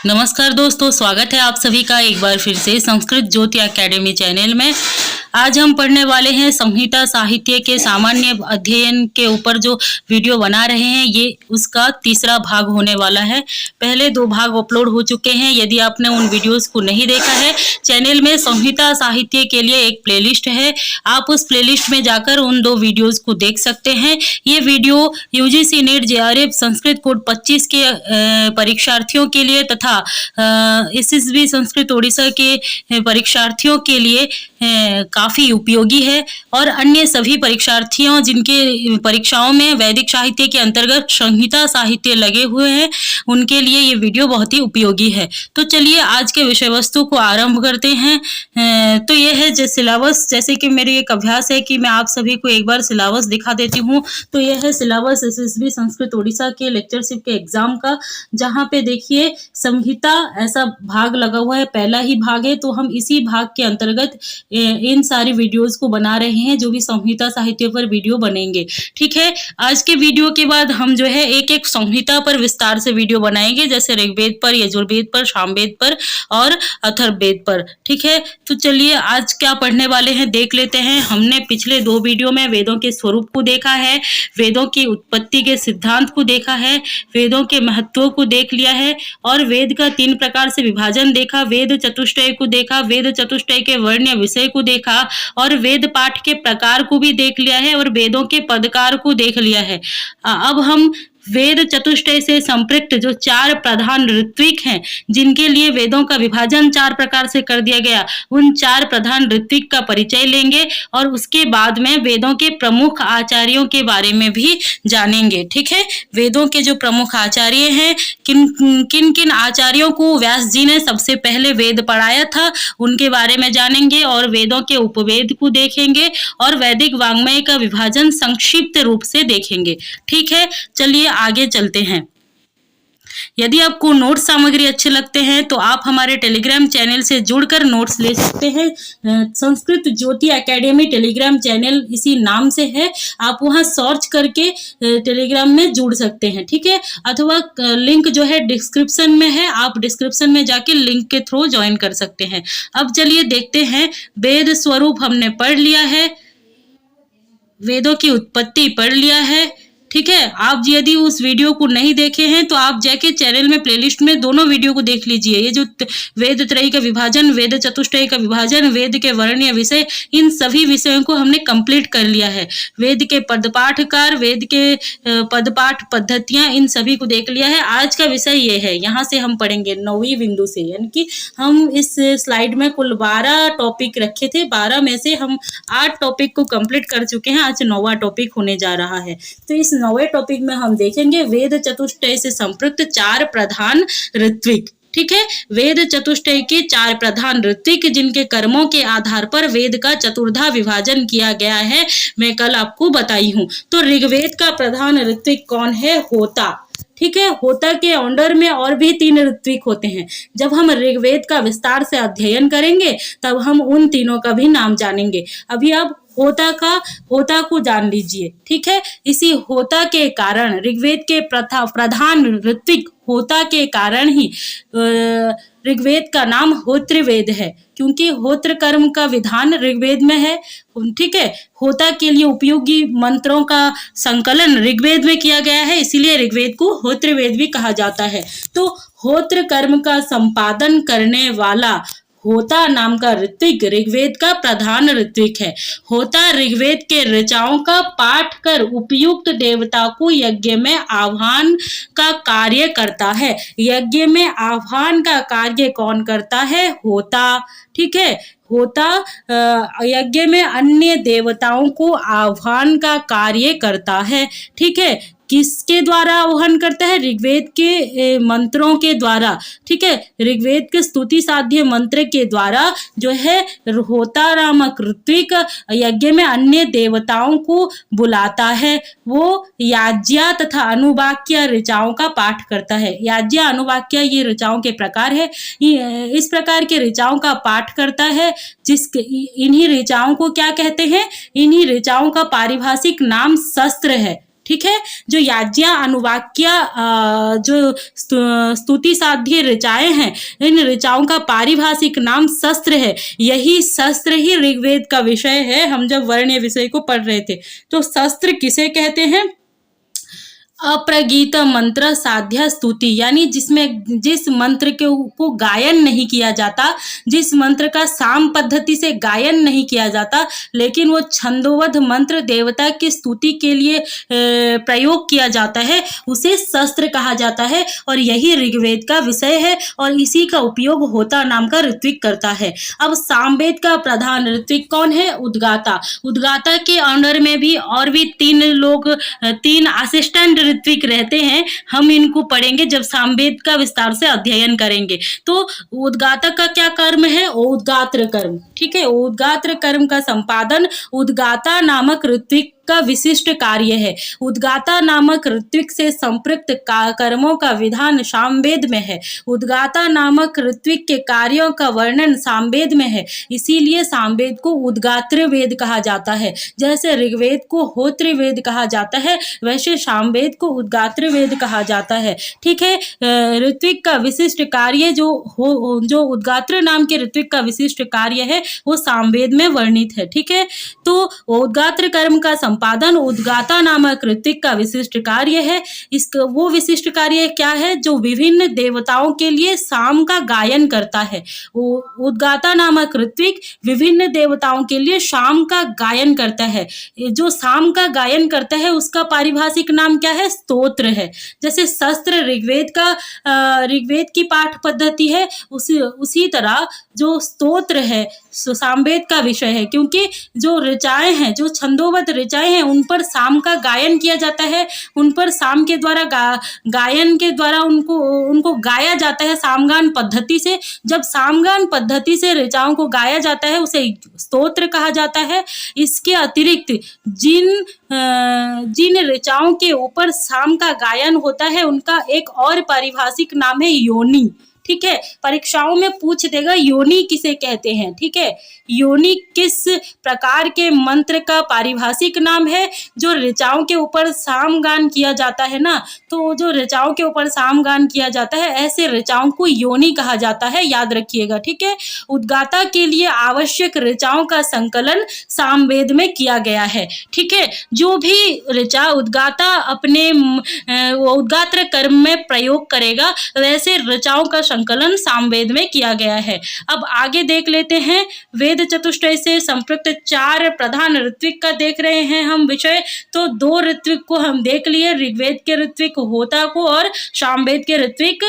नमस्कार दोस्तों, स्वागत है आप सभी का एक बार फिर से संस्कृत ज्योति एकेडमी चैनल में। आज हम पढ़ने वाले हैं संहिता साहित्य के सामान्य अध्ययन के ऊपर जो वीडियो बना रहे हैं, ये उसका तीसरा भाग होने वाला है। पहले 2 भाग अपलोड हो चुके हैं। यदि आपने उन वीडियोस को नहीं देखा है, चैनल में संहिता साहित्य के लिए एक प्लेलिस्ट है, आप उस प्लेलिस्ट में जाकर उन 2 वीडियोस को देख सकते हैं। ये video UGC net JRF Sanskrit code 25 के परीक्षार्थियों के लिए तथा एसएसबी संस्कृत ओडिशा के परीक्षार्थियों के लिए काफी उपयोगी है और अन्य सभी परीक्षार्थियों जिनके परीक्षाओं में वैदिक साहित्य के अंतर्गत संहिता साहित्य लगे हुए हैं, उनके लिए ये वीडियो बहुत ही उपयोगी है। तो चलिए आज के विषय वस्तु को आरंभ करते हैं। तो ये है जो सिलेबस, जैसे कि मेरी एक अभ्यास है कि मैं आप सभी को एक बार सिलेबस दिखा देती हूँ। तो यह है सिलेबस एसएसबी संस्कृत ओडिशा के लेक्चरशिप के एग्जाम का, जहाँ पे देखिए संहिता ऐसा भाग लगा हुआ है, पहला ही भाग है। तो हम इसी भाग के अंतर्गत इन सारी वीडियोस को बना रहे हैं जो भी संहिता साहित्य पर वीडियो बनेंगे। ठीक है, आज के वीडियो के बाद हम जो है एक एक संहिता पर विस्तार से वीडियो बनाएंगे, जैसे ऋग्वेद पर, यजुर्वेद पर, सामवेद पर और अथर्ववेद पर। ठीक है, तो चलिए आज क्या पढ़ने वाले हैं देख लेते हैं। हमने पिछले 2 वीडियो में वेदों के स्वरूप को देखा है, वेदों की उत्पत्ति के सिद्धांत को देखा है, वेदों के महत्व को देख लिया है और वेद का 3 प्रकार से विभाजन देखा, वेद चतुष्टय को देखा, वेद चतुष्टय के वर्ण या विषय को देखा और वेद पाठ के प्रकार को भी देख लिया है और वेदों के पदकार को देख लिया है। अब हम वेद चतुष्टय से संपृक्त जो 4 प्रधान ऋत्विक हैं, जिनके लिए वेदों का विभाजन 4 प्रकार से कर दिया गया, उन 4 प्रधान ऋत्विक का परिचय लेंगे और उसके बाद में वेदों के प्रमुख आचार्यों के बारे में भी जानेंगे। ठीक है, वेदों के जो प्रमुख आचार्य हैं, किन किन आचार्यों को व्यास जी ने सबसे पहले वेद पढ़ाया था, उनके बारे में जानेंगे और वेदों के उपवेद को देखेंगे और वैदिक वाङ्मय का विभाजन संक्षिप्त रूप से देखेंगे। ठीक है, चलिए आगे चलते हैं। यदि आपको नोट्स सामग्री अच्छे लगते हैं तो आप हमारे टेलीग्राम चैनल से जुड़कर नोट्स ले सकते हैं। संस्कृत ज्योति एकेडमी टेलीग्राम चैनल इसी नाम से है, आप वहां सर्च करके टेलीग्राम में जुड़ सकते हैं। ठीक है, अथवा लिंक जो है डिस्क्रिप्शन में है, आप डिस्क्रिप्शन में जाके लिंक के थ्रू ज्वाइन कर सकते हैं। अब चलिए देखते हैं। वेद स्वरूप हमने पढ़ लिया है, वेदों की उत्पत्ति पढ़ लिया है। ठीक है, आप यदि उस वीडियो को नहीं देखे हैं तो आप जाके चैनल में प्लेलिस्ट में दोनों वीडियो को देख लीजिए। ये जो वेद त्रयी का विभाजन, वेद चतुष्टय का विभाजन, वेद के वर्ण या विषय, इन सभी विषयों को हमने कंप्लीट कर लिया है। वेद के पदपाठकार, वेद के पदपाठ पद्धतियां, इन सभी को देख लिया है। आज का विषय ये है, यहाँ से हम पढ़ेंगे 9वीं बिंदु से, यानी कि हम इस स्लाइड में कुल 12 टॉपिक रखे थे, 12 में से हम 8 टॉपिक को कंप्लीट कर चुके हैं। आज 9वां टॉपिक होने जा रहा है। तो इस 9वें टॉपिक में हम देखेंगे वेद चतुष्टय से संपृक्त 4 प्रधान ऋत्विक। ठीक है, वेद चतुष्टय के 4 प्रधान ऋत्विक, जिनके कर्मों के आधार पर वेद का चतुर्धा विभाजन किया गया है, मैं कल आपको बताई हूं। तो ऋग्वेद का प्रधान ऋत्विक कौन है? होता। ठीक है, होता के अंडर में और भी 3 ऋत्विक होते हैं। जब हम ऋग्वेद का विस्तार से अध्ययन करेंगे तब हम उन तीनों का भी नाम जानेंगे। अभी आप होता को जान लीजिए। ठीक है, इसी होता के कारण ऋग्वेद के प्रधान ऋत्विक होता के कारण ही ऋग्वेद का नाम होत्रवेद है, क्योंकि होत्र कर्म का विधान ऋग्वेद में है। ठीक है, होता के लिए उपयोगी मंत्रों का संकलन ऋग्वेद में किया गया है, इसीलिए ऋग्वेद को होत्रवेद भी कहा जाता है। तो होत्र कर्म का संपादन करने वाला होता नाम का ऋत्विक ऋग्वेद का प्रधान ऋत्विक है। होता ऋग्वेद के ऋचाओं का पाठ कर उपयुक्त देवता को यज्ञ में आह्वान का कार्य करता है। यज्ञ में आह्वान का कार्य कौन करता है? होता। ठीक है, होता यज्ञ में अन्य देवताओं को आह्वान का कार्य करता है। ठीक है, किसके द्वारा आह्वान करता है? ऋग्वेद के मंत्रों के द्वारा। ठीक है, ऋग्वेद के स्तुति साध्य मंत्र के द्वारा जो है होता नामक ऋत्विक यज्ञ में अन्य देवताओं को बुलाता है। वो याज्ञा तथा अनुवाक्य ऋचाओं का पाठ करता है। याज्ञा अनुवाक्य ये ऋचाओं के प्रकार है। इस प्रकार के ऋचाओं का पाठ करता है। इन्हीं ऋचाओं को क्या कहते हैं? इन्हीं ऋचाओं का पारिभाषिक नाम शस्त्र है। ठीक है। जो याज्ञा अनुवाक्या जो स्तुति साध्य ऋचाएं हैं, इन ऋचाओं का पारिभाषिक नाम शस्त्र है। यही शस्त्र ही ऋग्वेद का विषय है। हम जब वर्ण विषय को पढ़ रहे थे तो शस्त्र किसे कहते हैं? अप्रगीत मंत्र साध्या स्तुति, यानी जिस मंत्र को गायन नहीं किया जाता, जिस मंत्र का साम पद्धति से गायन नहीं किया जाता, लेकिन वो छंदोबद्ध मंत्र देवता की स्तुति के लिए प्रयोग किया जाता है, उसे शस्त्र कहा जाता है। और यही ऋग्वेद का विषय है और इसी का उपयोग होता नाम का ऋत्विक करता है। अब सामवेद का प्रधान ऋत्विक कौन है? उद्गाता। उद्गाता के अंडर में भी और भी तीन असिस्टेंट ऋत्विक रहते हैं। हम इनको पढ़ेंगे जब सामवेद का विस्तार से अध्ययन करेंगे। तो उद्गाता का क्या कर्म है? उद्गात्र कर्म। ठीक है, उद्गात्र कर्म का संपादन उद्गाता नामक ऋत्विक का विशिष्ट कार्य है। उद्गाता नामक ऋत्विक से संपृक्त कर्मों का विधान सामवेद में है। उद्गाता नामक ऋत्विक के कार्यों का वर्णन सामवेद में है। इसीलिए सामवेद को उद्गात्र वेद कहा जाता है। जैसे ऋग्वेद को होत्र वेद कहा जाता है, वैसे सामवेद को उद्गात्र वेद कहा जाता है। ठीक है, ऋत्विक का विशिष्ट कार्य जो उद्गात्र नाम के ऋत्विक का विशिष्ट कार्य है वो सामवेद में वर्णित है। ठीक है, तो उद्गात्र कर्म का संपादन उद्गाता नामक ऋत्विक का विशिष्ट कार्य है। इसका वो विशिष्ट कार्य क्या है? जो विभिन्न देवताओं के लिए साम का गायन करता है। उद्गाता नामक ऋत्विक विभिन्न देवताओं के लिए साम का गायन करता है। जो साम का गायन करता है उसका पारिभाषिक नाम क्या है? स्तोत्र है। जैसे शस्त्र ऋग्वेद की पाठ पद्धति है, उसी तरह जो स्तोत्र है सामवेद का विषय है, क्योंकि जो ऋचाएं हैं, जो छंदोबद्ध ऋचाएं हैं, उन पर साम का गायन किया जाता है। उन पर साम के द्वारा गायन के द्वारा उनको गाया जाता है सामगान पद्धति से। जब सामगान पद्धति से ऋचाओं को गाया जाता है उसे स्तोत्र कहा जाता है। इसके अतिरिक्त जिन ऋचाओं के ऊपर साम का गायन होता है उनका एक और पारिभाषिक नाम है योनि। ठीक है, परीक्षाओं में पूछ देगा योनि किसे कहते हैं। ठीक है, योनि किस प्रकार के मंत्र का पारिभाषिक नाम है? जो ऋचाओं के ऊपर सामगान किया जाता है ना, तो जो ऋचाओं के ऊपर सामगान किया जाता है ऐसे ऋचाओं को योनि कहा जाता है, याद रखिएगा। ठीक है, उद्गाता के लिए आवश्यक ऋचाओं का संकलन सामवेद में किया गया है। ठीक है, जो भी ऋचा उद्गाता अपने उद्गात्र कर्म में प्रयोग करेगा वैसे ऋचाओं का संकलन सामवेद में किया गया है। अब आगे देख लेते हैं, वेद चतुष्टय से संपृक्त 4 प्रधान ऋत्विक का देख रहे हैं हम विषय। तो 2 ऋत्विक को हम देख लिए, ऋग्वेद के ऋत्विक होता को और सामवेद के ऋत्विक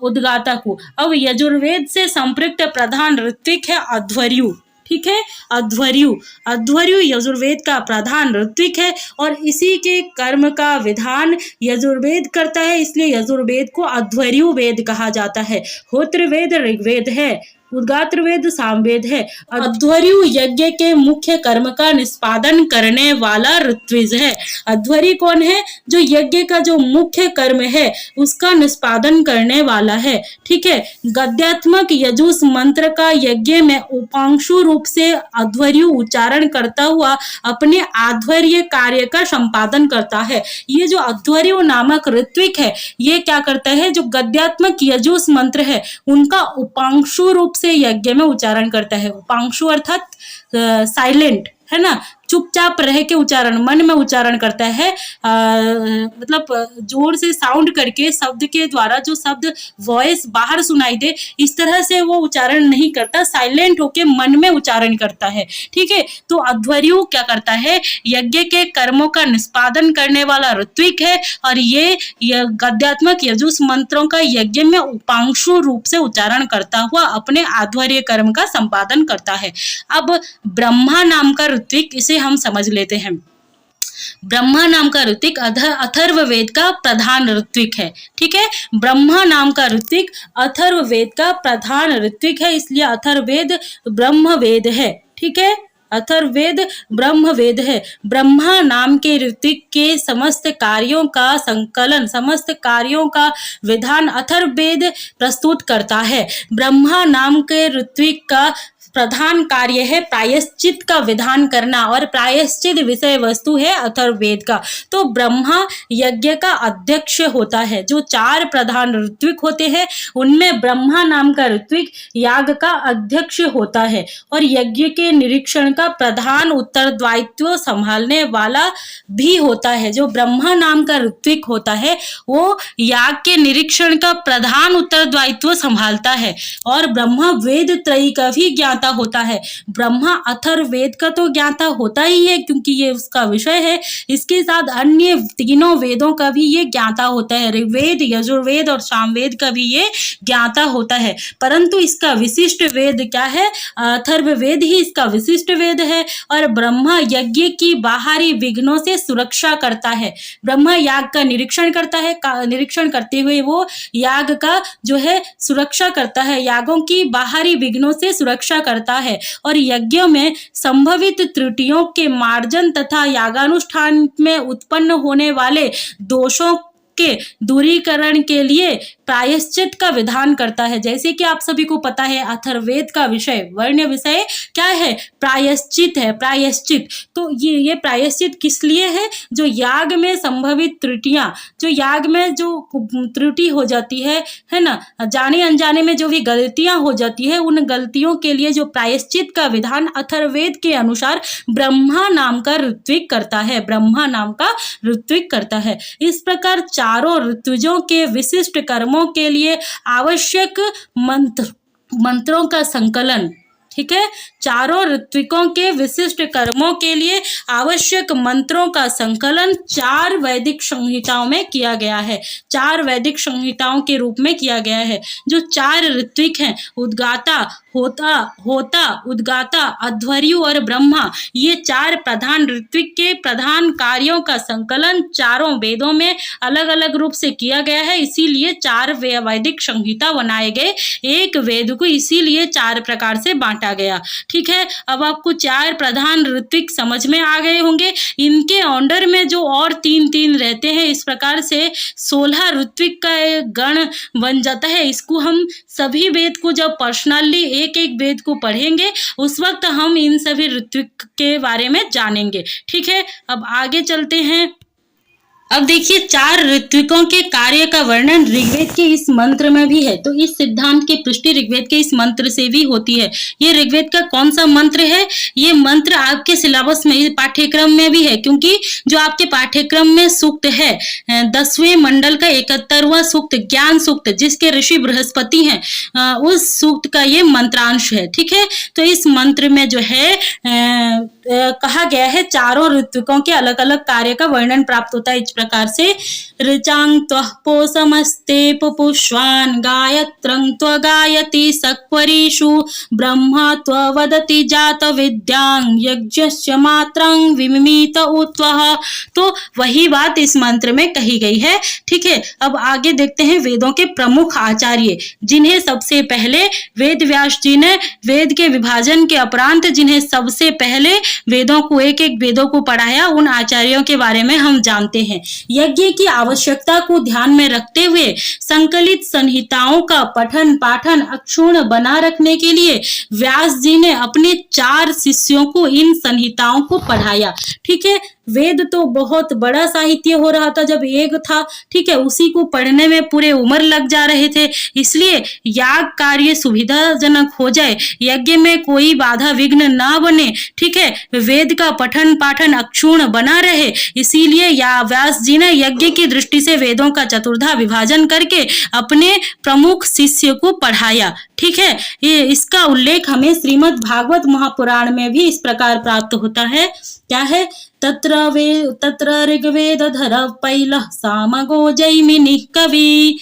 उद्गाता को। अब यजुर्वेद से संपृक्त प्रधान ऋत्विक है अध्वर्यु। ठीक है, अध्वर्यु यजुर्वेद का प्रधान ऋत्विक है और इसी के कर्म का विधान यजुर्वेद करता है, इसलिए यजुर्वेद को अध्वर्यु वेद कहा जाता है। होत्र वेद ऋग्वेद है, उद्गात्र वेद सामवेद है। अध्वर्यु यज्ञ के मुख्य कर्म का निष्पादन करने वाला ऋत्विज है। अध्वर्यु कौन है? जो यज्ञ का जो मुख्य कर्म है उसका निष्पादन करने वाला है। ठीक है, गद्यात्मक यजुस मंत्र का यज्ञ में उपांशु रूप से अध्वर्यु उच्चारण करता हुआ अपने आध्वर्य कार्य का संपादन करता है। ये जो अध्वर्यु नामक ऋत्विक है ये क्या करता है? जो गद्यात्मक यजुस मंत्र है उनका उपांशु रूप से यज्ञ में उच्चारण करता है। उपांशु अर्थात साइलेंट, है ना, चुपचाप रह के उच्चारण, मन में उच्चारण करता है। मतलब जोर से साउंड करके शब्द के द्वारा जो शब्द वॉइस बाहर सुनाई दे इस तरह से वो उच्चारण नहीं करता, साइलेंट होके मन में उच्चारण करता है। ठीक है, तो अध्वर्यु क्या करता है? यज्ञ के कर्मों का निष्पादन करने वाला ऋत्विक है और ये गद्यात्मक यजुस मंत्रों का यज्ञ में उपांशु रूप से उच्चारण करता हुआ अपने आध्वर्य कर्म का संपादन करता है। अब ब्रह्मा नाम का ऋत्विक, इसे हम समझ लेते हैं। ब्रह्मा नाम का ऋत्विक अथर्ववेद का प्रधान ऋत्विक है। ठीक है, ब्रह्मा नाम का ऋत्विक अथर्ववेद का प्रधान ऋत्विक है, इसलिए अथर्ववेद ब्रह्मवेद है। ठीक है, अथर्ववेद ब्रह्मवेद है। ब्रह्मा नाम के ऋत्विक के समस्त कार्यों का संकलन, समस्त कार्यों का विधान अथर्ववेद प्रस्तुत करता है। ब्रह्मा नाम के ऋत्विक का प्रधान कार्य है प्रायश्चित का विधान करना और प्रायश्चित विषय वस्तु है अथर्ववेद का। तो ब्रह्मा यज्ञ का अध्यक्ष होता है। जो 4 प्रधान ऋत्विक होते हैं उनमें ब्रह्मा नाम का ऋत्विक याग का अध्यक्ष होता है और यज्ञ के निरीक्षण का प्रधान उत्तरदायित्व संभालने वाला भी होता है। जो ब्रह्मा नाम का ऋत्विक होता है वो याग के निरीक्षण का प्रधान उत्तरदायित्व संभालता है और ब्रह्मा वेद त्रयी का भी ज्ञाता होता है। ब्रह्मा अथर्ववेद का तो ज्ञाता होता ही है क्योंकि ये उसका विषय है, इसके साथ अन्य तीनों वेदों का भी ये ज्ञाता होता है। ऋग्वेद, यजुर्वेद और सामवेद का भी ये ज्ञाता होता है, परंतु इसका विशिष्ट वेद क्या है? अथर्ववेद ही इसका विशिष्ट वेद है। और ब्रह्मा यज्ञ की बाहरी विघ्नों से सुरक्षा करता है। ब्रह्मा याग का निरीक्षण करता है, निरीक्षण करते हुए वो याग का जो है सुरक्षा करता है, यागों की बाहरी विघ्नों से सुरक्षा करता है और यज्ञों में संभवित त्रुटियों के मार्जन तथा यागानुष्ठान में उत्पन्न होने वाले दोषों के दूरीकरण के लिए प्रायश्चित का विधान करता है। जैसे कि आप सभी को पता है अथर्ववेद का विषय, वर्ण विषय क्या है? प्रायश्चित है। प्रायश्चित तो ये प्रायश्चित किस लिए है? जो याग में संभवित त्रुटियां, जो याग में जो त्रुटि हो जाती है ना, जाने अनजाने में जो भी गलतियां हो जाती है, उन गलतियों के लिए जो प्रायश्चित का विधान अथर्ववेद के अनुसार ब्रह्मा नाम का ऋत्विक करता है। ब्रह्मा नाम का ऋत्विक करता है। इस प्रकार चारों ऋतुजों के विशिष्ट कर्मों के लिए आवश्यक मंत्रों का संकलन, ठीक है, चारों ऋत्विकों के विशिष्ट कर्मों के लिए आवश्यक मंत्रों का संकलन 4 वैदिक संहिताओं में किया गया है। 4 वैदिक संहिताओं के रूप में किया गया है। जो 4 ऋत्विक हैं, उद्गाता, होता, उद्गाता, अध्वर्यु और ब्रह्मा, ये 4 प्रधान ऋत्विक के प्रधान कार्यों का संकलन चारों वेदों में अलग अलग रूप से किया गया है। इसीलिए 4 वैदिक संहिता बनाए गए। एक वेद को इसीलिए 4 प्रकार से बांटा गया। ठीक है, अब आपको 4 प्रधान ऋत्विक समझ में आ गए होंगे। इनके अंडर में जो और 3 रहते हैं, इस प्रकार से 16 ऋत्विक का एक गण बन जाता है। इसको हम सभी वेद को जब पर्सनली एक वेद को पढ़ेंगे उस वक्त हम इन सभी ऋत्विक के बारे में जानेंगे। ठीक है, अब आगे चलते हैं। अब देखिए 4 ऋत्विकों के कार्य का वर्णन ऋग्वेद के इस मंत्र में भी है। तो इस सिद्धांत की पुष्टि ऋग्वेद के इस मंत्र से भी होती है। ये ऋग्वेद का कौन सा मंत्र है? ये मंत्र आपके सिलेबस में, पाठ्यक्रम में भी है, क्योंकि जो आपके पाठ्यक्रम में सूक्त है 10वें मंडल का 71वां सूक्त, ज्ञान सूक्त, जिसके ऋषि बृहस्पति हैं, उस सूक्त का ये मंत्रांश है। ठीक है, तो इस मंत्र में जो है कहा गया है चारों ऋत्विकों के अलग अलग कार्य का वर्णन प्राप्त होता है इस प्रकार से। ऋचांग त्वः पोषमस्ते पुपुष्वान् गायत्रं त्व गायति सक्वरीषु ब्रह्मा त्व वदति जात विद्यांग यज्ञस्य मात्रं विमिमीत उत्वः। तो वही बात इस मंत्र में कही गई है। ठीक है, अब आगे देखते हैं वेदों के प्रमुख आचार्य, जिन्हें सबसे पहले वेद व्यास जी ने वेद के विभाजन के उपरांत जिन्हें सबसे पहले वेदों को एक वेदों को पढ़ाया, उन आचार्यों के बारे में हम जानते हैं। यज्ञ की आवश्यकता को ध्यान में रखते हुए संकलित संहिताओं का पठन पाठन अक्षुण्ण बना रखने के लिए व्यास जी ने अपने 4 शिष्यों को इन संहिताओं को पढ़ाया। ठीक है, वेद तो बहुत बड़ा साहित्य हो रहा था जब एक था। ठीक है, उसी को पढ़ने में पूरे उम्र लग जा रहे थे। इसलिए याग कार्य सुविधाजनक हो जाए, यज्ञ में कोई बाधा विघ्न ना बने, ठीक है, वेद का पठन पाठन अक्षुण्ण बना रहे, इसीलिए व्यास जी ने यज्ञ की दृष्टि से वेदों का चतुर्धा विभाजन करके अपने प्रमुख शिष्य को पढ़ाया। ठीक है, ये इसका उल्लेख हमें श्रीमद् भागवत महापुराण में भी इस प्रकार प्राप्त होता है। क्या है? तत्र ऋग्वेदधर पैलः सामगो जैमिनिः कवि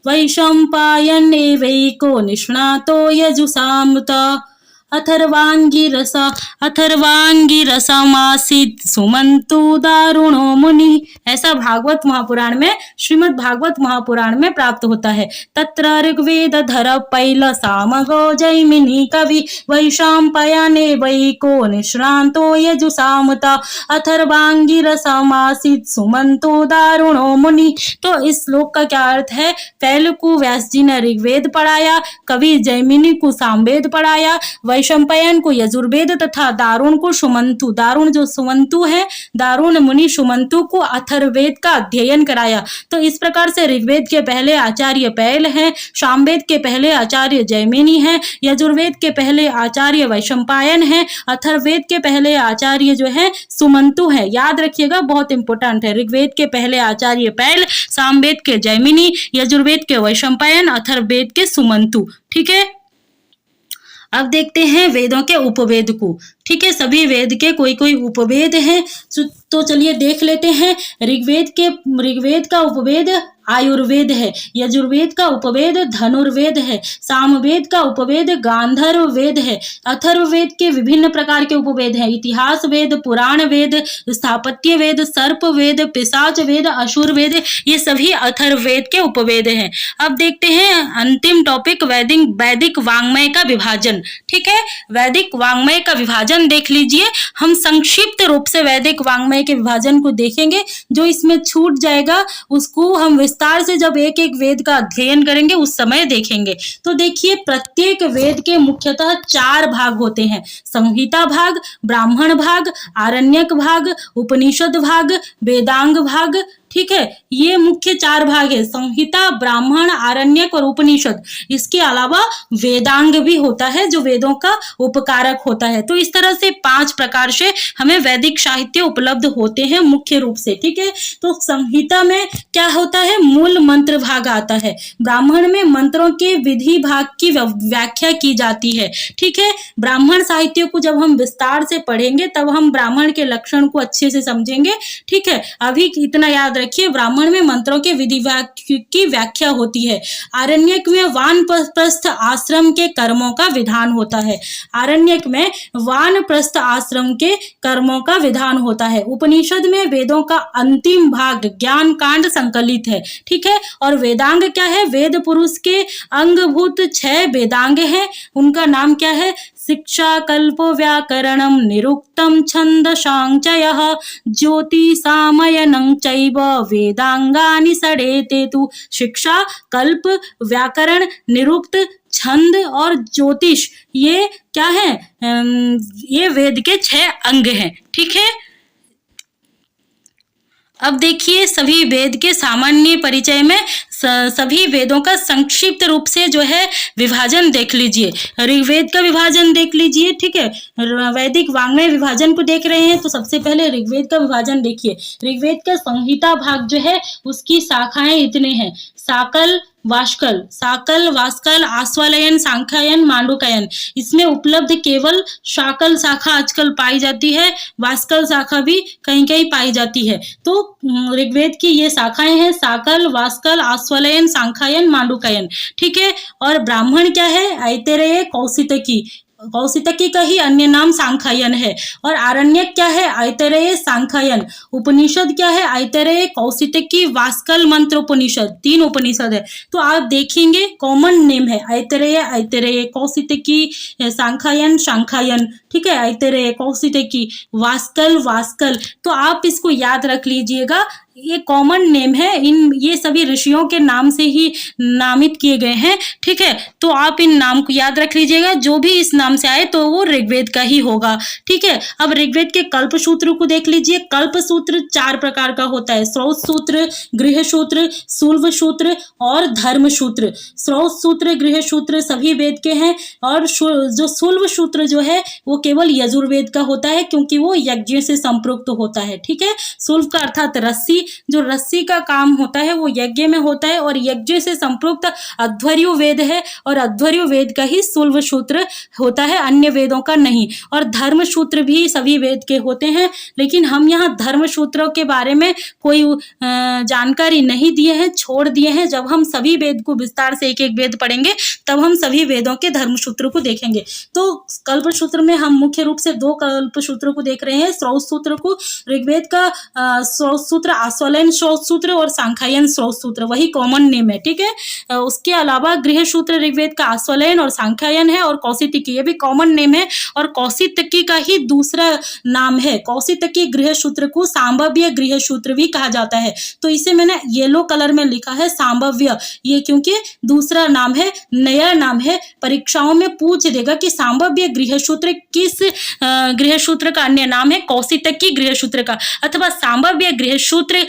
वैशम्पायनेवैको निष्णातो यजुषामृत अथर्वांगिरसमासीत् सुमंतु दारुणो मुनि। ऐसा भागवत महापुराण में, श्रीमद् भागवत महापुराण में प्राप्त होता है। तत्र ऋग्वेदधर पैल सामगो जैमिनि कवि वैशम्पायने वैको निष्णातो यजुषामृत अथर्वांगिरसमासीत् सुमंतु दारुणो मुनि। तो इस श्लोक का क्या अर्थ है? पैल को व्यास जी ने ऋग्वेद पढ़ाया, कवि जैमिनि को सामवेद पढ़ाया, वैशम्पायन वैशंपायन को यजुर्वेद तथा दारुण को सुमंतु, दारुण जो सुमंतु है, दारुण मुनि सुमंतु को अथर्ववेद का अध्ययन कराया। तो इस प्रकार से ऋग्वेद के पहले आचार्य पैल हैं, सामवेद के पहले आचार्य जैमिनी हैं, यजुर्वेद के पहले आचार्य वैशंपायन हैं, अथर्ववेद के पहले आचार्य जो है सुमंतु है। याद रखिएगा, बहुत इंपॉर्टेंट है। ऋग्वेद के पहले आचार्य पैल, सामवेद के जैमिनी, यजुर्वेद के वैशंपायन, अथर्ववेद के सुमंतु। ठीक है, अब देखते हैं वेदों के उपवेद को। ठीक है, सभी वेद के कोई कोई उपवेद हैं, तो चलिए देख लेते हैं। ऋग्वेद का उपवेद आयुर्वेद है, यजुर्वेद का उपवेद धनुर्वेद है, सामवेद का उपवेद गांधर्व वेद है, अथर्ववेद के विभिन्न प्रकार के उपवेद हैं, इतिहास वेद, पुराण वेद, स्थापत्य वेद, सर्प वेद, पिशाच वेद, असुर वेद, ये सभी अथर्ववेद के उपवेद हैं। अब देखते हैं अंतिम टॉपिक, वैदिक वाङ्मय का विभाजन। ठीक है, वैदिक वाङ्मय का विभाजन देख लीजिए। हम संक्षिप्त रूप से वैदिक वाङ्मय के विभाजन को देखेंगे, जो इसमें छूट जाएगा उसको हम विस्तार से जब एक एक वेद का अध्ययन करेंगे उस समय देखेंगे। तो देखिए, प्रत्येक वेद के मुख्यतः 4 भाग होते हैं, संहिता भाग, ब्राह्मण भाग, आरण्यक भाग, उपनिषद भाग, वेदांग भाग। ठीक है, ये मुख्य 4 भाग है, संहिता, ब्राह्मण, आरण्यक और उपनिषद। इसके अलावा वेदांग भी होता है जो वेदों का उपकारक होता है। तो इस तरह से 5 प्रकार से हमें वैदिक साहित्य उपलब्ध होते हैं मुख्य रूप से। ठीक है, तो संहिता में क्या होता है, मूल मंत्र भाग आता है, ब्राह्मण में मंत्रों के विधि भाग की व्याख्या की जाती है। ठीक है, ब्राह्मण साहित्य को जब हम विस्तार से पढ़ेंगे तब हम ब्राह्मण के लक्षण को अच्छे से समझेंगे। ठीक है, अभी इतना याद रखिए, ब्राह्मण में मंत्रों के विधि की व्याख्या होती है, आरण्यक में वानप्रस्थ आश्रम के कर्मों का विधान होता है, आरण्यक में वानप्रस्थ आश्रम के कर्मों का विधान होता है, उपनिषद में वेदों का अंतिम भाग ज्ञान कांड संकलित है। ठीक है, और वेदांग क्या है, वेद पुरुष के अंगभूत 6 वेदांग हैं, उनका नाम क्या है, शिक्षा, कल्प, व्याकरणम, निरुक्तम, छंद, सांचयः, ज्योतिषामयनं चैव वेदांगानि षडेतेतु। शिक्षा, कल्प, व्याकरण, निरुक्त, छंद और ज्योतिष, ये क्या है, ये वेद के 6 अंग हैं। ठीक है, अब देखिए सभी वेद के सामान्य परिचय में सभी वेदों का संक्षिप्त रूप से जो है विभाजन देख लीजिए। ऋग्वेद का विभाजन देख लीजिए। ठीक है, वैदिक वाङ्मय विभाजन को देख रहे हैं तो सबसे पहले ऋग्वेद का विभाजन देखिए। ऋग्वेद का संहिता भाग जो है उसकी शाखाएं इतने हैं, साकल, वास्कल, आश्वालयन, सांख्यायन, मांडूक्यन। इसमें उपलब्ध केवल शाकल शाखा आजकल पाई जाती है, वास्कल शाखा भी कहीं कहीं पाई जाती है। तो ऋग्वेद की ये शाखाएं हैं, साकल, वास्कल, आश्वालयन, सांख्यायन, मांडूक्यन। ठीक है, और ब्राह्मण क्या है, ऐतरेय, कौशितकी का ही अन्य नाम सांख्यायन है। और आरण्यक क्या है, ऐतरेय, सांख्यायन। उपनिषद क्या है, ऐतरेय, कौशितकी, वास्कल, मंत्र उपनिषद, 3 उपनिषद है। तो आप देखेंगे कॉमन नेम है, ऐतरेय, कौशितकी, सांख्यायन। ठीक है, ऐतरेय, कौशितकी, वास्कल। तो आप इसको याद रख लीजिएगा, ये कॉमन नेम है, ये सभी ऋषियों के नाम से ही नामित किए गए हैं। ठीक है, तो आप इन नाम को याद रख लीजिएगा, जो भी इस नाम से आए तो वो ऋग्वेद का ही होगा। ठीक है, अब ऋग्वेद के कल्प सूत्र को देख लीजिए। कल्प सूत्र 4 प्रकार का होता है, स्रोत सूत्र, गृह सूत्र, शुल्ब सूत्र और धर्म सूत्र। स्रोत सूत्र, गृह सूत्र सभी वेद के हैं, और जो शुल्ब सूत्र जो है वो केवल यजुर्वेद का होता है, क्योंकि वो यज्ञ से संपृक्त होता है। ठीक है, शुल्ब का अर्थात रस्सी, जो रस्सी का काम होता है वो यज्ञ में होता है, और यज्ञ से संपृक्त अध्वर्यु वेद है, और अध्वर्यु वेद का ही शुल्ब सूत्र होता है, अन्य वेदों का नहीं। और धर्म सूत्र भी सभी वेद के होते हैं, लेकिन हम यहाँ धर्म सूत्रों के बारे में कोई जानकारी नहीं दिए हैं, छोड़ दिए हैं। जब हम सभी वेद को विस्तार से एक एक वेद पढ़ेंगे तब हम सभी वेदों के धर्म सूत्र को देखेंगे। तो कल्प सूत्र में हम मुख्य रूप से 2 कल्प सूत्रों को देख रहे हैं। स्रोत सूत्र को, ऋग्वेद का स्रोत सूत्र आश्वलायन स्रोत सूत्र और सांख्यायन स्रोत सूत्र, वही कॉमन नेम है, ठीक है। उसके अलावा गृह सूत्र ऋग्वेद का आश्वलायन और सांख्यायन है, और कौशितकी ये भी कॉमन नेम है, और कौशितकी का ही दूसरा नाम है। कौशितकी गृह सूत्र को सांभव्य गृह सूत्र भी कहा जाता है। तो इसे मैंने येलो कलर में लिखा है सांभव्य, ये क्योंकि दूसरा नाम है, नया नाम है। परीक्षाओं में पूछ देगा कि सांभव्य गृह सूत्र किस गृह सूत्र का अन्य नाम है, कौशितकी गृह सूत्र का, अथवा सांभव्य गृह सूत्र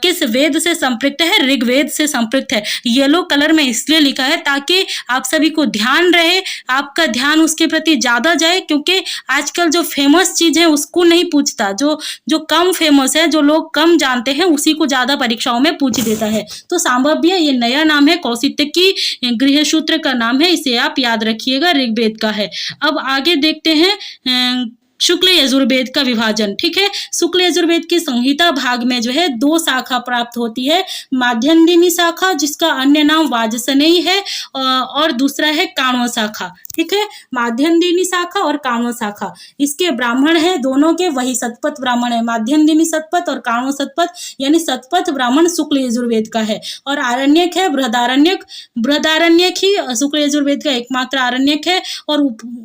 किस वेद से संपृक्त है, ऋग्वेद से संपृक्त है। येलो कलर में इसलिए लिखा है ताकि आप सभी को ध्यान रहे, आपका ध्यान उसके प्रति ज्यादा जाए, क्योंकि आजकल जो फेमस चीज है उसको नहीं पूछता, जो कम फेमस है, जो लोग कम जानते हैं, उसी को ज्यादा परीक्षाओं में पूछ देता है। तो सांभव्य ये नया नाम है, कौशितकी गृह सूत्र का नाम है, इसे आप याद रखिएगा, ऋग्वेद का है। अब आगे देखते हैं शुक्ल यजुर्वेद का विभाजन, ठीक है। शुक्ल यजुर्वेद की संहिता भाग में जो है 2 शाखा प्राप्त होती है, माध्यन्दिनी शाखा जिसका अन्य नाम वाजसनेयी है, और दूसरा है काण्व शाखा, ठीक है। माध्यन्दिनी शाखा और काण्व शाखा, इसके ब्राह्मण है दोनों के वही शतपथ ब्राह्मण है, माध्यन्दिनी शतपथ और काण्व शतपथ, यानी शतपथ ब्राह्मण शुक्ल यजुर्वेद का है। और आरण्यक है बृहदारण्यक, बृहदारण्यक ही शुक्ल यजुर्वेद का एकमात्र आरण्यक है। और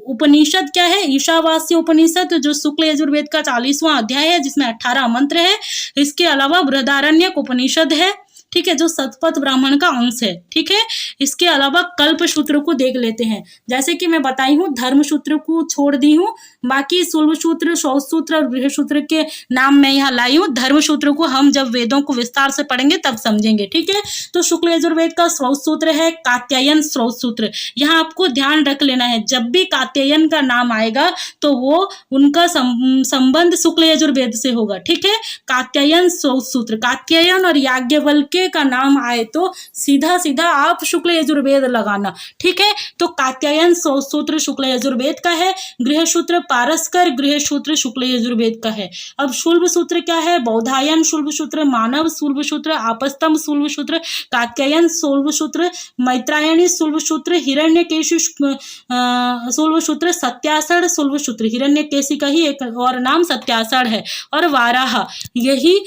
उपनिषद क्या है, ईशावास्य उपनिषद जो शुक्ल यजुर्वेद का 40वां अध्याय है, जिसमें 18 मंत्र है। इसके अलावा बृहदारण्यक उपनिषद है, ठीक है, जो शतपथ ब्राह्मण का अंश है, ठीक है। इसके अलावा कल्प सूत्र को देख लेते हैं। जैसे कि मैं बताई हूँ, धर्म सूत्र को छोड़ दी हूँ, बाकी शुल्ब सूत्र, शौच सूत्र और गृह सूत्र के नाम मैं यहाँ लाई हूँ। धर्म सूत्र को हम जब वेदों को विस्तार से पढ़ेंगे तब समझेंगे, ठीक है। तो शुक्ल यजुर्वेद का शौच सूत्र है कात्यायन शौच सूत्र। यहाँ आपको ध्यान रख लेना है, जब भी कात्यायन का नाम आएगा तो वो उनका संबंध शुक्ल यजुर्वेद से होगा, ठीक है। कात्यायन शौच सूत्र, कात्यायन और याज्ञवल्क्य का नाम आए तो सीधा सीधा आप शुक्ल यजुर्वेद लगाना, ठीक है। तो कात्यायन शौच सूत्र शुक्ल यजुर्वेद का है, गृह सूत्र पारस्कर गृह सूत्र शुक्ल यजुर्वेद का है। अब शुल्ब सूत्र क्या है, बौधायन शुल्ब सूत्र, मानव शुल्ब सूत्र, आपस्तंभ शुल्ब सूत्र, कात्यायन शुल्ब सूत्र, मैत्रायणी शुल्ब सूत्र, हिरण्यकेशी शुल्ब सूत्र, सत्यासढ़ शुल्ब सूत्र, हिरण्यकेशी का ही एक और नाम सत्यासढ़ है, और वाराह, यही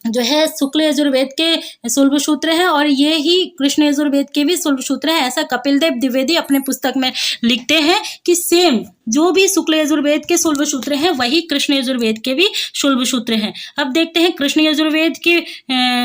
जो है शुक्ल यजुर्वेद के शुल्ब सूत्र है, और ये ही कृष्ण यजुर्वेद के भी शुल्ब सूत्र है। ऐसा कपिल देव द्विवेदी अपने पुस्तक में लिखते हैं कि सेम जो भी शुक्ल यजुर्वेद के शुल्ब सूत्र हैं वही कृष्ण यजुर्वेद के भी शुल्ब सूत्र हैं। अब देखते हैं कृष्ण यजुर्वेद के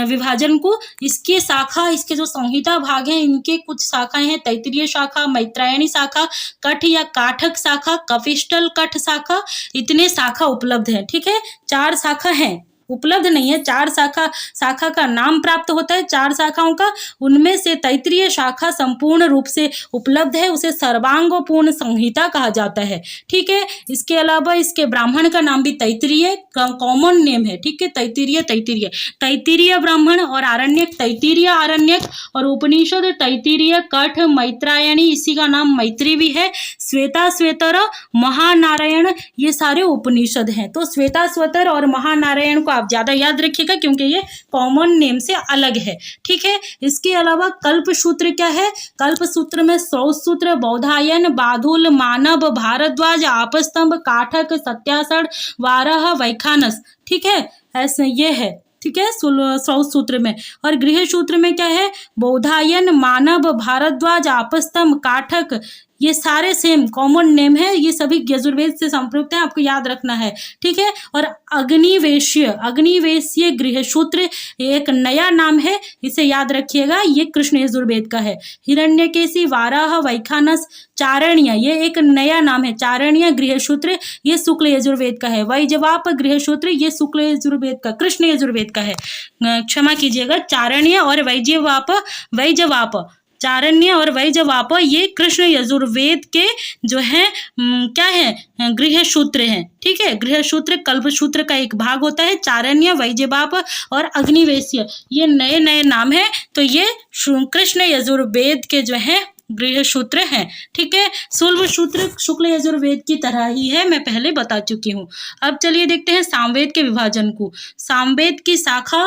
विभाजन को। इसके शाखा, इसके जो संहिता भाग हैं, इनके कुछ शाखाएं हैं, तैत्तिरीय शाखा, मैत्रायणी शाखा, कठ या काठक शाखा, कपिष्टल कठ शाखा, इतने शाखा उपलब्ध हैं, ठीक है। 4 शाखा हैं, उपलब्ध नहीं है, 4 शाखा का नाम प्राप्त होता है, 4 शाखाओं का। उनमें से तैत्तिरीय शाखा संपूर्ण रूप से उपलब्ध है, उसे सर्वांगपूर्ण संहिता कहा जाता है, ठीक है। इसके अलावा इसके ब्राह्मण का नाम भी तैत्तिरीय कॉमन नेम है, ठीक है। तैत्तिरीय ब्राह्मण, और आरण्यक तैत्तिरीय आरण्यक, और उपनिषद तैत्तिरीय कठ, मैत्रायणी इसी का नाम मैत्री भी है, श्वेता श्वेतर, महानारायण, ये सारे उपनिषद हैं। तो श्वेता श्वेतर और महानारायण को आप ज्यादा याद रखिएगा क्योंकि ये कॉमन नेम से अलग है, ठीक है। इसके अलावा कल्प सूत्र क्या है, कल्प सूत्र में शौच सूत्र, बौधायन, बाधुल, मानव, भारद्वाज, आपस्तंभ, काठक, सत्यासढ़, वाराह, वैखानस, ठीक है, ऐसे ये है, ठीक है, शौच सूत्र में। और गृह सूत्र में क्या है, बौधायन, मानव, भारद्वाज, आपस्तंभ, काठक, ये सारे सेम कॉमन नेम है, ये सभी यजुर्वेद से संपृक्त हैं, आपको याद रखना है, ठीक है। और अग्निवेश्य गृह सूत्र एक नया नाम है, इसे याद रखिएगा, ये कृष्ण यजुर्वेद का है। हिरण्यकेशी, वाराह, वैखानस, चारण्य, ये एक नया नाम है, चारण्य गृह सूत्र, ये शुक्ल यजुर्वेद का है। वैजवाप गृह सूत्र, ये शुक्ल यजुर्वेद का, कृष्ण यजुर्वेद का है, क्षमा कीजिएगा, चारण्य और वैजवाप, चारण्य और वैजवाप, ये कृष्ण यजुर्वेद के जो है क्या है, गृह सूत्र हैं, ठीक है। गृह सूत्र कल्प सूत्र का एक भाग होता है। चारण्य, वैजवाप और अग्निवेश्य, ये नए नए नाम है, तो ये कृष्ण यजुर्वेद के जो है गृह सूत्र हैं, ठीक है। शुल्ब सूत्र शुक्ल यजुर्वेद की तरह ही है, मैं पहले बता चुकी हूँ। अब चलिए देखते हैं सामवेद के विभाजन को। सामवेद की शाखा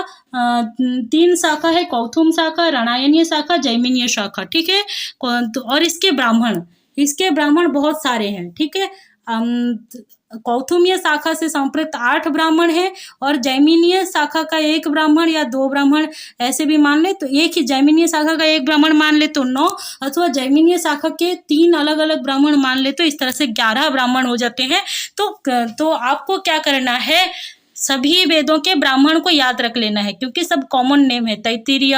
3 शाखा है, कौथुम शाखा, रणायनीय शाखा, जैमिनीय शाखा, ठीक है। और इसके ब्राह्मण बहुत सारे हैं, ठीक है। कौथुमीय शाखा से संपृक्त 8 ब्राह्मण हैं और जैमिनीय शाखा का 1 ब्राह्मण या 2 ब्राह्मण ऐसे भी मान ले तो एक ही जैमिनीय शाखा का 1 ब्राह्मण मान ले तो 9 अथवा जैमिनीय शाखा के 3 अलग अलग ब्राह्मण मान ले तो इस तरह से 11 ब्राह्मण हो जाते हैं। तो आपको क्या करना है, सभी वेदों के ब्राह्मण को याद रख लेना है क्योंकि सब कॉमन नेम है। तैत्तिरीय,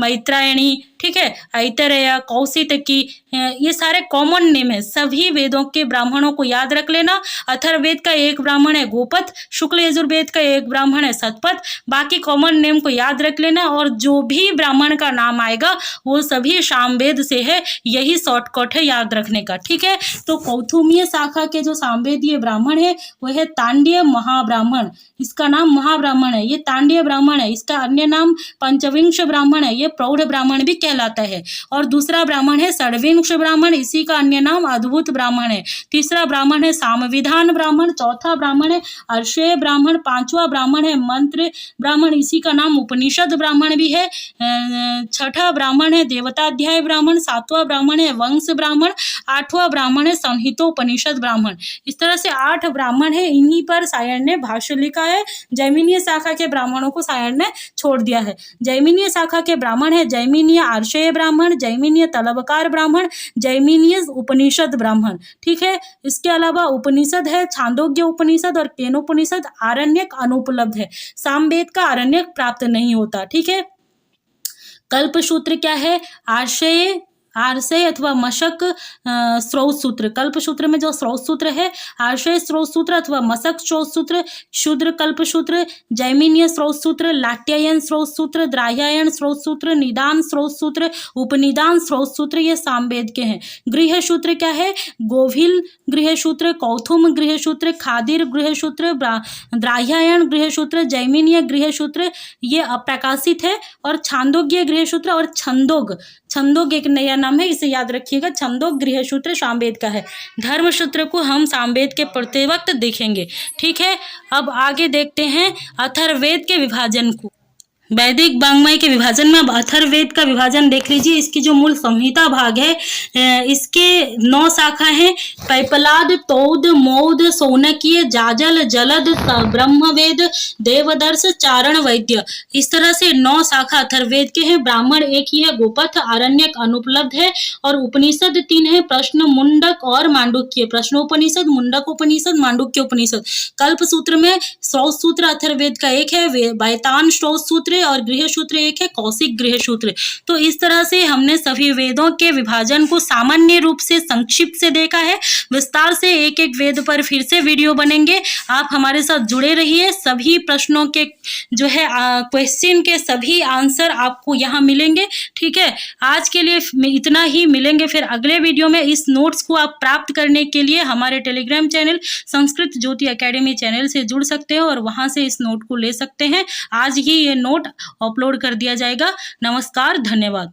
मैत्रायणी, ठीक है, ऐतरेय, कौशितकी, ये सारे कॉमन नेम है। सभी वेदों के ब्राह्मणों को याद रख लेना। अथर्ववेद का 1 ब्राह्मण है गोपथ, शुक्ल यजुर्वेद का 1 ब्राह्मण है शतपथ। बाकी कॉमन नेम को याद रख लेना और जो भी ब्राह्मण का नाम आएगा वो सभी सामवेद से है। यही शॉर्टकट है याद रखने का, ठीक है। तो कौथुमीय शाखा के जो सामवेदीय ब्राह्मण है वह है तांड्य महाब्राह्मण, इसका नाम महाब्राह्मण है, ये तांड्य ब्राह्मण है। इसका अन्य नाम पंचविंश ब्राह्मण है, ये प्रौढ़ ब्राह्मण भी कहलाता है। और दूसरा ब्राह्मण है षड्विंश ब्राह्मण, इसी का अन्य नाम अद्भुत ब्राह्मण है। तीसरा ब्राह्मण है सामविधान ब्राह्मण, चौथा ब्राह्मण है अर्षेय ब्राह्मण, पांचवा ब्राह्मण है मंत्र ब्राह्मण, इसी का नाम उपनिषद ब्राह्मण भी है। छठा ब्राह्मण है देवताध्याय ब्राह्मण, सातवां ब्राह्मण है वंश ब्राह्मण, आठवां ब्राह्मण है संहितोपनिषद ब्राह्मण। इस तरह से 8 ब्राह्मण है, इन्हीं पर सायण ने भाष्य लिखा है। जैमिनीय शाखा के ब्राह्मणों को सायण ने छोड़ दिया है। जैमिनीय शाखा के ब्राह्मण है जैमिनीय आर्षेय ब्राह्मण, जैमिनीय तलबकार ब्राह्मण, जैमिनीय उपनिषद ब्राह्मण, ठीक है। इसके अलावा उपनिषद है छांदोग्य उपनिषद और केनोपनिषद, आरण्यक अनुपलब्ध है, सामवेद का आरण्यक प्राप्त नहीं होता, ठीक है। कल्पसूत्र क्या है, आर्षय अथवा मशक स्रोत सूत्र। कल्पसूत्र में जो स्रोत सूत्र है आर्षय स्रोत सूत्र अथवा मशक स्रोत सूत्र, शूद्र कल्पसूत्र, जैमिनीय स्रोत सूत्र, लाट्यायन स्रोत सूत्र, द्राह्यायन स्रोत सूत्र, निदान स्रोत सूत्र, उपनिदान स्रोत सूत्र, ये सामवेद के हैं। गृह सूत्र क्या है, गोभिल गृह सूत्र, कौथुम गृह सूत्र, खादिर गृह सूत्र, द्राह्यायन गृह सूत्र, जैमिनीय गृह सूत्र, ये अप्रकाशित है। और छांदोग्य गृह सूत्र और छंदोग एक नया नाम है, इसे याद रखिएगा। छंदोग गृह सूत्र सामवेद का है। धर्म सूत्र को हम सामवेद के पढ़ते वक्त देखेंगे, ठीक है। अब आगे देखते हैं अथर्ववेद के विभाजन को। वैदिक वाङ्मय के विभाजन में अब अथर्ववेद का विभाजन देख लीजिए। इसकी जो मूल संहिता भाग है इसके 9 शाखा हैं, पैपलाद, तौद, मौद, सौनकीय, जाजल, जलद, ब्रह्मवेद, देवदर्श, चारण, वैद्य, इस तरह से 9 शाखा अथर्ववेद के हैं। ब्राह्मण एक ही है गोपथ, आरण्यक अनुपलब्ध है और उपनिषद 3 है, प्रश्न, मुंडक और मांडुक्य। प्रश्नोपनिषद, मुंडकोपनिषद, मांडुक्योपनिषद। कल्प सूत्र में स्रोत सूत्र अथर्ववेद का 1 है, वैतान स्रोत सूत्र और गृह सूत्र 1 है, कौशिक गृह सूत्र। तो इस तरह से हमने सभी वेदों के विभाजन को सामान्य रूप से संक्षिप्त से देखा है। विस्तार से एक एक वेद पर फिर से वीडियो बनेंगे, आप हमारे साथ जुड़े रहिए। सभी प्रश्नों के जो है क्वेश्चन के सभी आंसर आपको यहाँ मिलेंगे, ठीक है। आज के लिए इतना ही, मिलेंगे फिर अगले वीडियो में। इस नोट्स को आप प्राप्त करने के लिए हमारे टेलीग्राम चैनल संस्कृत ज्योति एकेडमी चैनल से जुड़ सकते हैं और वहाँ से इस नोट को ले सकते हैं। आज ही ये नोट अपलोड कर दिया जाएगा। नमस्कार, धन्यवाद।